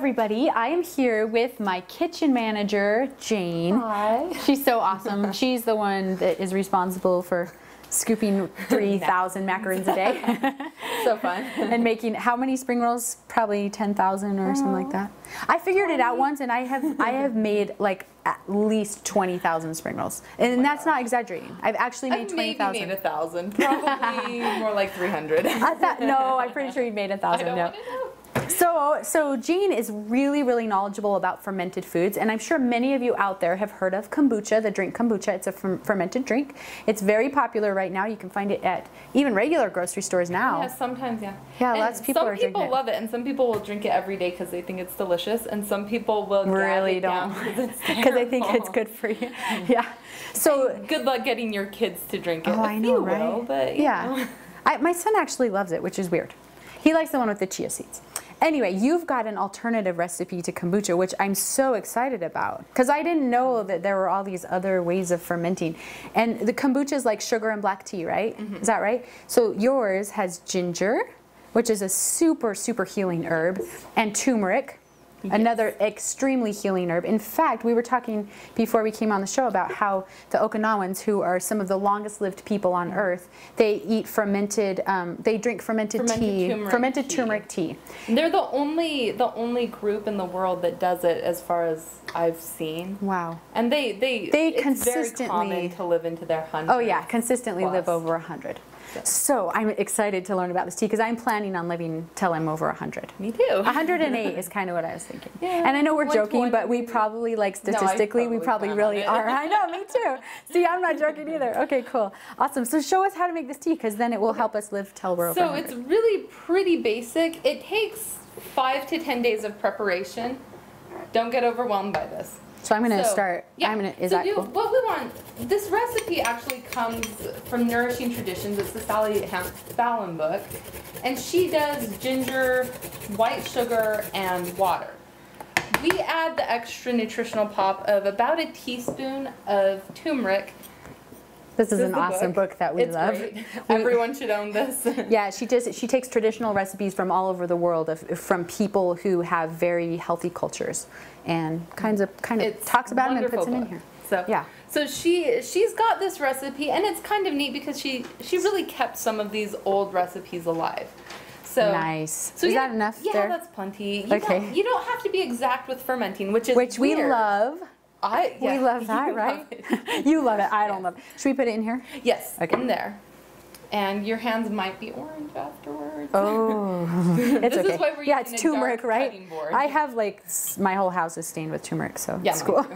everybody. I am here with my kitchen manager, Jane. Hi. She's so awesome. She's the one that is responsible for scooping 3,000 macarons a day. So fun. And making, how many spring rolls? Probably 10,000 or something like that. I figured it out once, and I have made like at least 20,000 spring rolls. And that's not exagerating. I've actually made 20,000. Maybe made 1,000. Probably more like 300. No, I'm pretty sure you made 1,000. No. So Jane is really knowledgeable about fermented foods, and I'm sure many of you out there have heard of kombucha, the drink kombucha. It's a fermented drink. It's very popular right now. You can find it at even regular grocery stores now. Yeah, sometimes, yeah. Yeah, lots of people are drinking it. Some people love it, and some people will drink it every day because they think it's delicious, and some people will really don't because they think it's good for you. Yeah. So and good luck getting your kids to drink it. Oh, I know, right? Will, but yeah. My son actually loves it, which is weird. He likes the one with the chia seeds. Anyway, you've got an alternative recipe to kombucha, which I'm so excited about, because I didn't know that there were all these other ways of fermenting. And the kombucha is like sugar and black tea, right? Mm-hmm. Is that right? So yours has ginger, which is a super healing herb, and turmeric, another extremely healing herb. In fact, we were talking before we came on the show about how the Okinawans, who are some of the longest lived people on earth, they eat fermented, they drink fermented turmeric tea. They're the only group in the world that does it, as far as I've seen. Wow. And it's consistently, very common to live into their 100. Oh yeah, consistently live over 100. So I'm excited to learn about this tea, because I'm planning on living till I'm over 100. Me too. 108 is kind of what I was thinking. Yeah. And I know we're joking, but we probably, like, statistically, we probably really are. I know, me too. See, I'm not joking either. Okay, cool. Awesome. So show us how to make this tea, because then it will help us live till we're over 100. So it's really pretty basic. It takes 5 to 10 days of preparation. Don't get overwhelmed by this. So I'm going to start. Yeah. Is that cool? What we want, this recipe actually comes from Nourishing Traditions. It's the Sally Fallon book. And she does ginger, white sugar, and water. We add the extra nutritional pop of about a teaspoon of turmeric. This is an awesome book that we love. Great. Everyone should own this. Yeah, she takes traditional recipes from all over the world, from people who have very healthy cultures, and kind of talks about them and puts them in here. So yeah. So she's got this recipe, and it's kind of neat because she really kept some of these old recipes alive. So nice. So is that enough? Yeah, there? that's plenty. You don't have to be exact with fermenting, which weird. We love. We love that, right? Love You love it. I don't love it. Should we put it in here? Yes, okay. In there. And your hands might be orange afterwards. Oh, it's okay. Is why we're it's turmeric, right? I have, like, my whole house is stained with turmeric, so it's cool.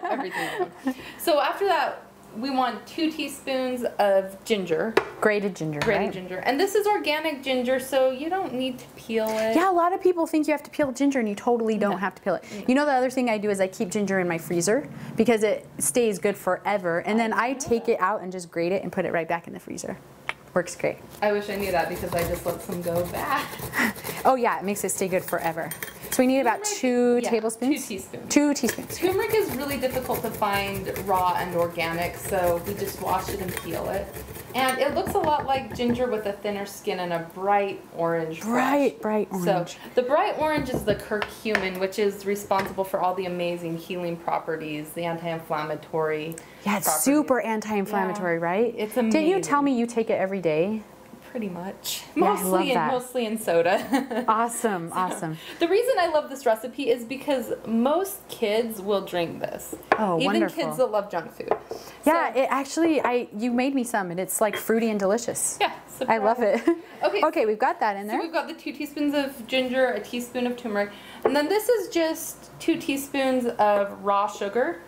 Everything. So after that, we want 2 teaspoons of ginger. Grated ginger, Grated ginger. And this is organic ginger, so you don't need to peel it. Yeah, a lot of people think you have to peel ginger, and you totally don't have to peel it. You know, the other thing I do is I keep ginger in my freezer, because it stays good forever. And then I take it out and just grate it and put it right back in the freezer. Works great. I wish I knew that, because I just let some go bad. Oh yeah, it makes it stay good forever. So we need about 2 tablespoons? 2 teaspoons. 2 teaspoons. Turmeric is really difficult to find raw and organic, so we just wash it and peel it. And it looks a lot like ginger with a thinner skin and a bright orange flesh. Bright orange. So the bright orange is the curcumin, which is responsible for all the amazing healing properties, the anti-inflammatory properties. Super anti-inflammatory, right? It's amazing. Didn't you tell me you take it every day? Pretty much. Yeah, Mostly in soda. Awesome. The reason I love this recipe is because most kids will drink this. Oh, Even wonderful. kids that love junk food. Yeah, you made me some, and it's like fruity and delicious. Yeah. I love it. Okay, we've got that in there. So we've got the 2 teaspoons of ginger, a teaspoon of turmeric, and then this is just 2 teaspoons of raw sugar.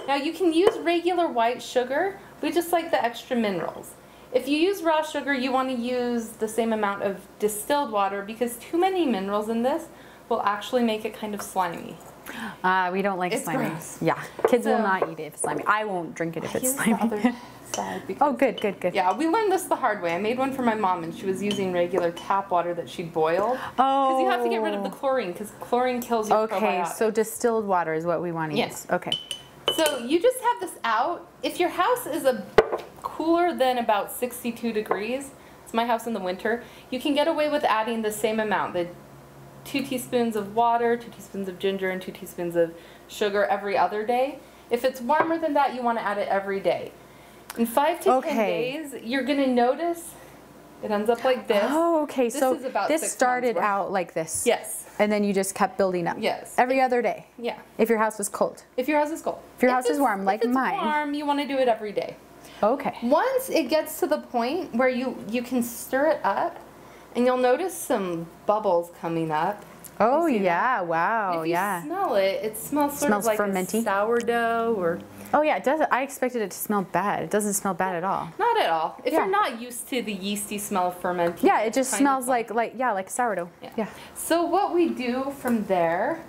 Now you can use regular white sugar, we just like the extra minerals. If you use raw sugar, you want to use the same amount of distilled water, because too many minerals in this will actually make it kind of slimy. We don't like slimy. Gross. Yeah, kids will not eat it if it's slimy. I won't drink it if it's slimy. Oh, good. Yeah, we learned this the hard way. I made one for my mom, and she was using regular tap water that she boiled. Oh. Because you have to get rid of the chlorine, because chlorine kills your probiotics. Okay, so distilled water is what we want to use. Okay. So you just have this out. If your house is cooler than about 62 degrees, it's my house in the winter, you can get away with adding the same amount, the 2 teaspoons of water, 2 teaspoons of ginger, and 2 teaspoons of sugar every other day. If it's warmer than that, you want to add it every day. In 5 to 10 days, you're going to notice it ends up like this. Oh, okay. This so is about this started out like this. Yes. And then you just kept building up. Yes. Every other day. Yeah. If your house was cold. If your house is cold. If your house is warm, like mine. If it's warm, you want to do it every day. Okay. Once it gets to the point where you can stir it up, and you'll notice some bubbles coming up. Oh yeah! Wow! If you smell it, it smells sort of like fermenty. a sourdough or. Oh yeah, it does. I expected it to smell bad. It doesn't smell bad at all. Not at all. If you're not used to the yeasty smell of fermenting. Yeah, it just smells like sourdough. Yeah. So what we do from there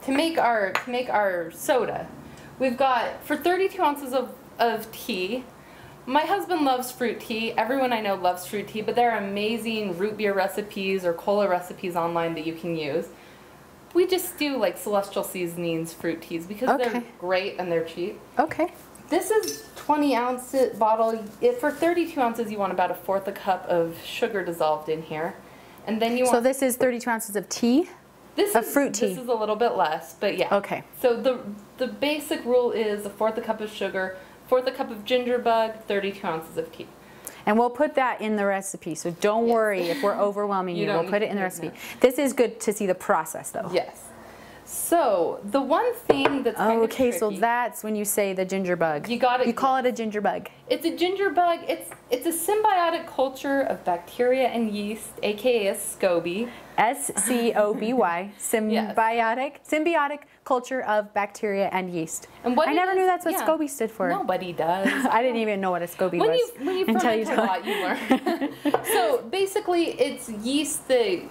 to make our soda, we've got for 32 ounces of tea. My husband loves fruit tea. Everyone I know loves fruit tea, but there are amazing root beer recipes or cola recipes online that you can use. We just do like Celestial Seasonings fruit teas because they're great and they're cheap. Okay. This is 20-ounce bottle. For 32 ounces, you want about 1/4 cup of sugar dissolved in here, and then you want. So this is 32 ounces of tea. Fruit tea. This is a little bit less, but yeah. Okay. So the basic rule is 1/4 cup of sugar, 1/4 cup of ginger bug, 32 ounces of tea. And we'll put that in the recipe, so don't worry if we're overwhelming you. We'll put it in the recipe. This is good to see the process, though. Yes. So the one thing that's kind of tricky, so that's when you say the ginger bug. You got it. You call it a ginger bug. It's a ginger bug. It's a symbiotic culture of bacteria and yeast, aka a SCOBY. SCOBY. Symbiotic culture of bacteria and yeast. And what I never knew that's what SCOBY stood for. Nobody does. I didn't even know what a SCOBY was. When you ferment a lot, you learn. So basically, it's yeast that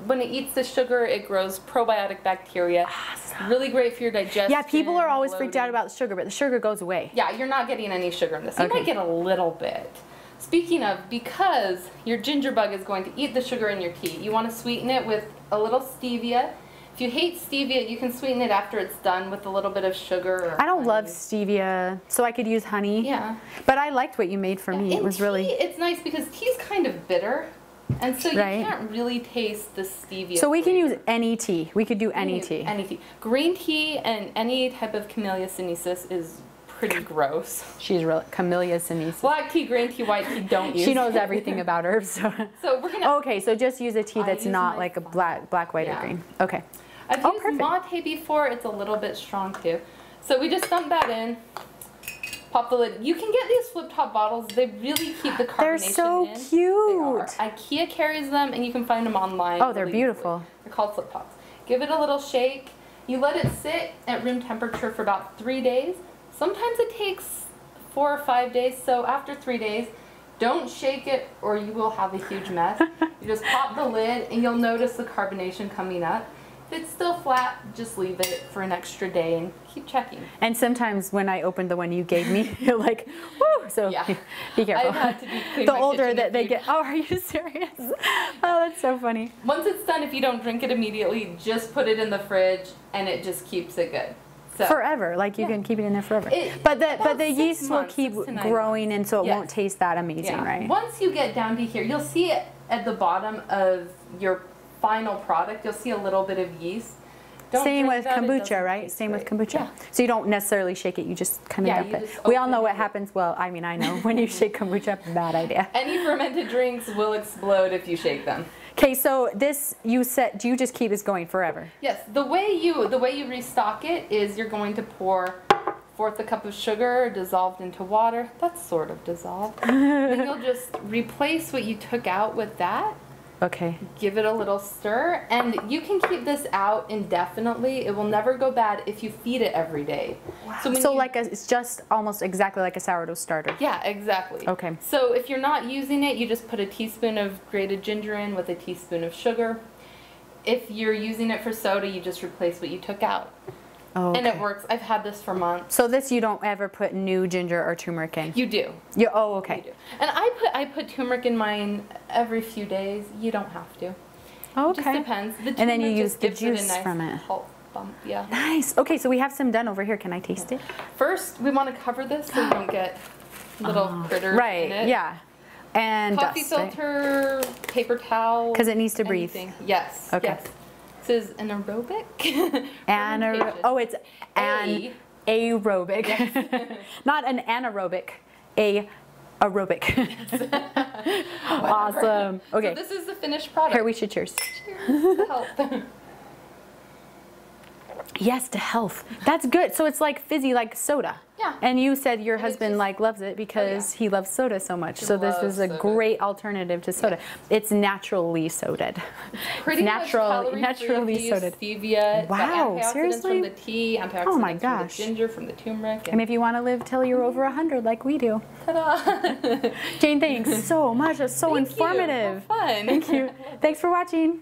when it eats the sugar, it grows probiotic bacteria. Awesome. Really great for your digestion. Yeah, people are always freaked out about the sugar, but the sugar goes away. Yeah, you're not getting any sugar in this. You might get a little bit. Speaking of, because your ginger bug is going to eat the sugar in your tea, you want to sweeten it with a little stevia. If you hate stevia, you can sweeten it after it's done with a little bit of sugar. Or I don't love stevia, so I could use honey. Yeah. But I liked what you made for me. It was really. It's nice because tea's kind of bitter. And so you can't really taste the stevia. So we can use any tea. We could do any tea. Any tea. Green tea and any type of Camellia sinensis is pretty gross. She's real Camellia sinensis. Black tea, green tea, white tea, don't use. She knows everything about herbs. So we're gonna. Okay, so just use a tea that's not like a black, white, or green. Okay. I've used mate before. It's a little bit strong too. So we just dump that in. Pop the lid. You can get these flip top bottles. They really keep the carbonation in. They're so cute. IKEA carries them, and you can find them online. Oh, they're beautiful. They're called flip tops. Give it a little shake. You let it sit at room temperature for about 3 days. Sometimes it takes 4 or 5 days. So after 3 days, don't shake it, or you will have a huge mess. You just pop the lid, and you'll notice the carbonation coming up. If it's still flat, just leave it for an extra day and keep checking. And sometimes when I opened the one you gave me, you're like, whoo! So be careful. I've had to clean the my older kitchen that they get. Oh, are you serious? Oh, that's so funny. Once it's done, if you don't drink it immediately, just put it in the fridge and it just keeps it good. So, forever, like you can keep it in there forever. But the yeast will keep growing, and so it won't taste that amazing, right? Once you get down to here, you'll see it at the bottom of your final product. You'll see a little bit of yeast. Same with kombucha, right? Same with kombucha. Yeah. So you don't necessarily shake it, you just kind of dump it. We all know what happens. Well, I mean, I know when you shake kombucha, bad idea. Any fermented drinks will explode if you shake them. Okay, so this, you said, do you just keep this going forever? Yes. The way you restock it is you're going to pour 1/4 cup of sugar dissolved into water. That's sort of dissolved. Then you'll just replace what you took out with that. Okay. Give it a little stir, and you can keep this out indefinitely. It will never go bad if you feed it every day. Wow. So it's just almost exactly like a sourdough starter. Yeah, exactly. Okay. So if you're not using it, you just put a teaspoon of grated ginger in with a teaspoon of sugar. If you're using it for soda, you just replace what you took out. Oh, okay. And it works. I've had this for months. So this you don't ever put new ginger or turmeric in? You do. Oh, okay. You do. And I put turmeric in mine every few days. You don't have to. Oh, okay. It just depends. And then you use the juice from it. Bump. Yeah. Nice. Okay, so we have some done over here. Can I taste it? First, we want to cover this so you don't get little critters in it. Yeah. And coffee filter, paper towel. Because it needs to breathe. Yes. Okay. Yes. This is anaerobic. Oh, it's aerobic. Yes. Not an anaerobic, aerobic. Awesome. Okay. So this is the finished product. Here, we should cheers. Cheers to health. Yes, to health. That's good. So it's like fizzy, like soda. Yeah. And you said your And husband like loves it because he loves soda so much. So this is a soda. great alternative to soda. Yeah. It's naturally soded. Pretty naturally much calorie-free. soded. Stevia. Wow, Antioxidants seriously? from the tea. Antioxidants Oh my from gosh. the ginger, from the turmeric. And if you want to live till you're over 100 like we do. Ta-da! Jane, thanks so much. That's so Thank you. informative. How fun. Thank you. Thanks for watching.